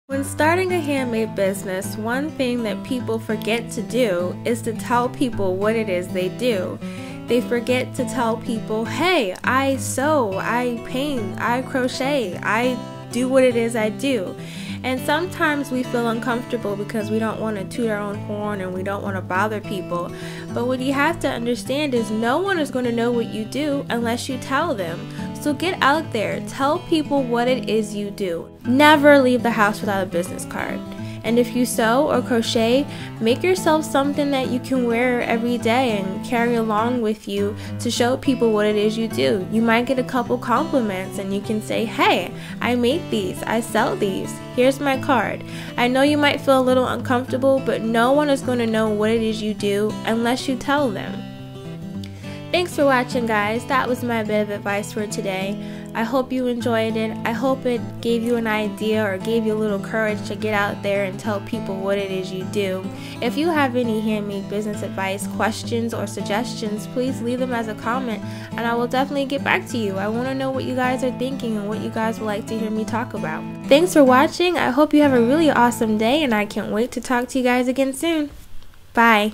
When starting a handmade business, one thing that people forget to do is to tell people what it is they do. They forget to tell people, hey, I sew, I paint, I crochet, I do what it is I do. And sometimes we feel uncomfortable because we don't want to toot our own horn and we don't want to bother people. But what you have to understand is no one is going to know what you do unless you tell them. So get out there, tell people what it is you do. Never leave the house without a business card. And if you sew or crochet, make yourself something that you can wear every day and carry along with you to show people what it is you do. You might get a couple compliments and you can say, hey, I make these, I sell these, here's my card. I know you might feel a little uncomfortable, but no one is going to know what it is you do unless you tell them. Thanks for watching, guys. That was my bit of advice for today. I hope you enjoyed it. I hope it gave you an idea or gave you a little courage to get out there and tell people what it is you do. If you have any handmade business advice, questions, or suggestions, please leave them as a comment and I will definitely get back to you. I want to know what you guys are thinking and what you guys would like to hear me talk about. Thanks for watching. I hope you have a really awesome day and I can't wait to talk to you guys again soon. Bye.